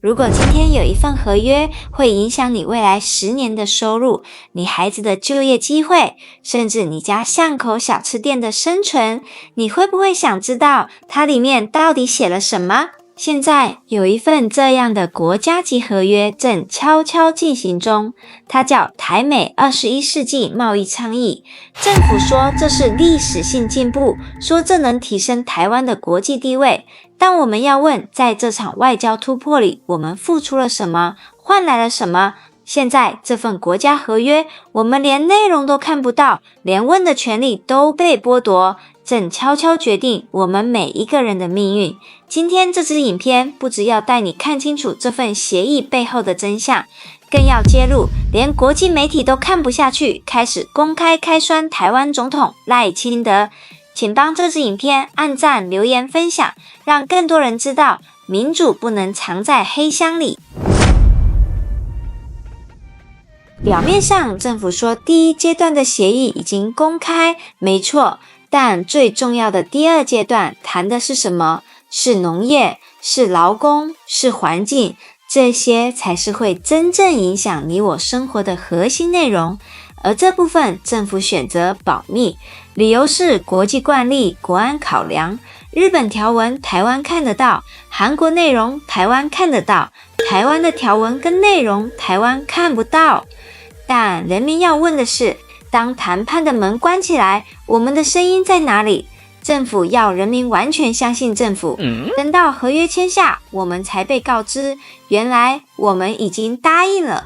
如果今天有一份合约会影响你未来10年的收入，你孩子的就业机会，甚至你家巷口小吃店的生存，你会不会想知道它里面到底写了什么？现在有一份这样的国家级合约正悄悄进行中，它叫台美21世纪贸易倡议。政府说这是历史性进步，说这能提升台湾的国际地位。但我们要问，在这场外交突破里，我们付出了什么，换来了什么？现在这份国家合约，我们连内容都看不到，连问的权利都被剥夺，正悄悄决定我们每一个人的命运。今天这支影片不只要带你看清楚这份协议背后的真相，更要揭露连国际媒体都看不下去，开始公开开酸台湾总统赖清德。请帮这支影片按赞、留言、分享，让更多人知道民主不能藏在黑箱里。表面上政府说第一阶段的协议已经公开，没错，但最重要的第二阶段谈的是什么？是农业，是劳工，是环境，这些才是会真正影响你我生活的核心内容。而这部分政府选择保密，理由是国际惯例、国安考量。日本条文台湾看得到，韩国内容台湾看得到，台湾的条文跟内容台湾看不到。但人民要问的是，当谈判的门关起来，我们的声音在哪里？政府要人民完全相信政府，等到合约签下，我们才被告知，原来我们已经答应了。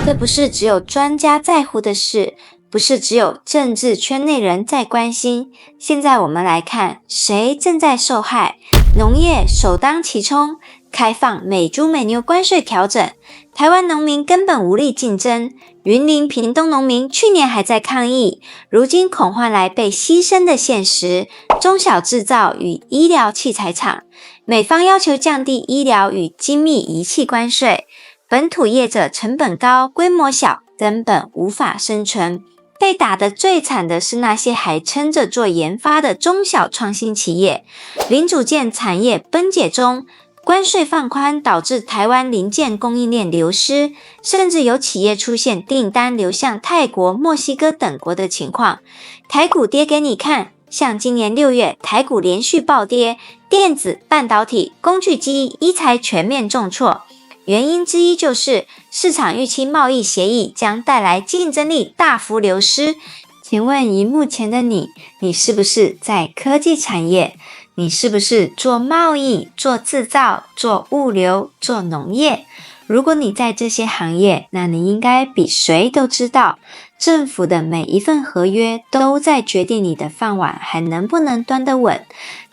这不是只有专家在乎的事，不是只有政治圈内人在关心。现在我们来看，谁正在受害？农业首当其冲，开放美猪美牛关税调整，台湾农民根本无力竞争。云林屏东农民去年还在抗议，如今恐换来被牺牲的现实。中小制造与医疗器材厂，美方要求降低医疗与精密仪器关税，本土业者成本高，规模小，根本无法生存。被打得最惨的是那些还撑着做研发的中小创新企业，零组件产业崩解中，关税放宽导致台湾零件供应链流失，甚至有企业出现订单流向泰国、墨西哥等国的情况。台股跌给你看，像今年6月台股连续暴跌，电子、半导体、工具机、医材全面重挫。原因之一就是市场预期贸易协议将带来竞争力大幅流失。请问以目前的你是不是在科技产业？你是不是做贸易、做制造、做物流、做农业？如果你在这些行业，那你应该比谁都知道，政府的每一份合约都在决定你的饭碗还能不能端得稳。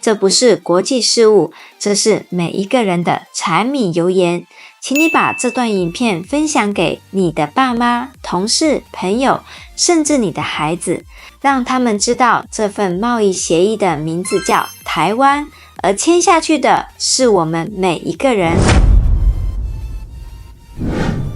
这不是国际事务，这是每一个人的柴米油盐。请你把这段影片分享给你的爸妈、同事、朋友，甚至你的孩子，让他们知道这份贸易协议的名字叫台湾，而签下去的是我们每一个人。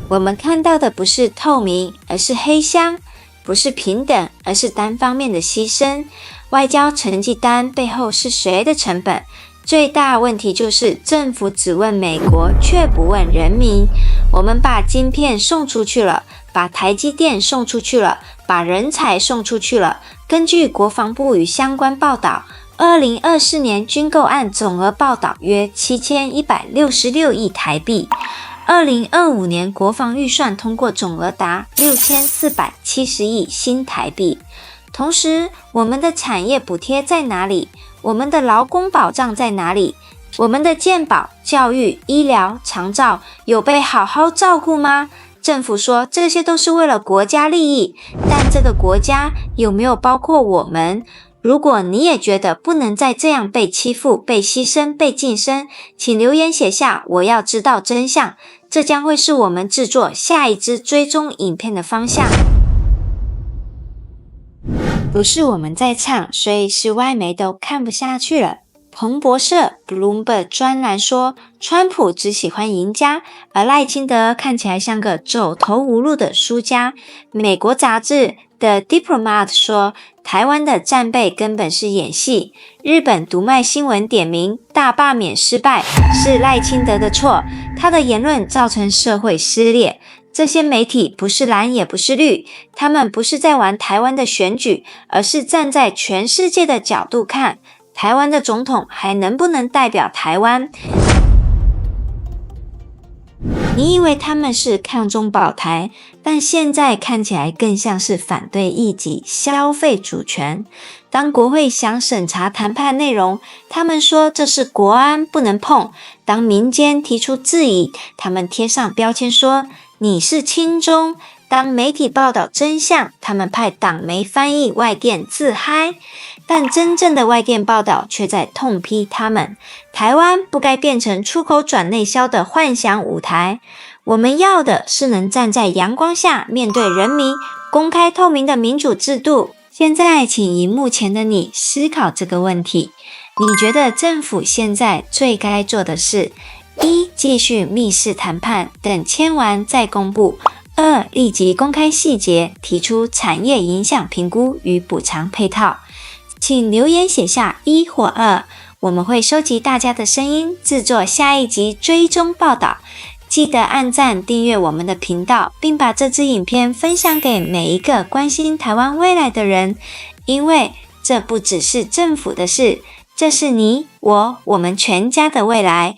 我们看到的不是透明，而是黑箱；不是平等，而是单方面的牺牲。外交成绩单背后是谁的成本？最大问题就是政府只问美国，却不问人民。我们把晶片送出去了，把台积电送出去了，把人才送出去了。根据国防部与相关报道，2024年军购案总额报道约7166亿台币。2025年国防预算通过总额达6470亿新台币。同时，我们的产业补贴在哪里？我们的劳工保障在哪里？我们的健保、教育、医疗、长照有被好好照顾吗？政府说这些都是为了国家利益，但这个国家有没有包括我们？如果你也觉得不能再这样被欺负、被牺牲、被晋升，请留言写下我要知道真相，这将会是我们制作下一支追踪影片的方向。不是我们在唱，所以是外媒都看不下去了。彭博社 Bloomberg 专栏说，川普只喜欢赢家，而赖清德看起来像个走投无路的输家。美国杂志 The Diplomat 说，台湾的战备根本是演戏。日本读卖新闻点名大罢免失败是赖清德的错，他的言论造成社会撕裂。这些媒体不是蓝也不是绿，他们不是在玩台湾的选举，而是站在全世界的角度看，台湾的总统还能不能代表台湾？你以为他们是抗中保台，但现在看起来更像是反对异己、消费主权。当国会想审查谈判内容，他们说这是国安不能碰；当民间提出质疑，他们贴上标签说你是亲中。当媒体报道真相，他们派党媒翻译外电自嗨，但真正的外电报道却在痛批他们。台湾不该变成出口转内销的幻想舞台，我们要的是能站在阳光下面对人民，公开透明的民主制度。现在请以目前的你思考这个问题，你觉得政府现在最该做的是：1. 继续密室谈判，等签完再公布；2. 立即公开细节，提出产业影响评估与补偿配套。请留言写下1或2，我们会收集大家的声音，制作下一集追踪报道。记得按赞订阅我们的频道，并把这支影片分享给每一个关心台湾未来的人，因为这不只是政府的事，这是你我们全家的未来。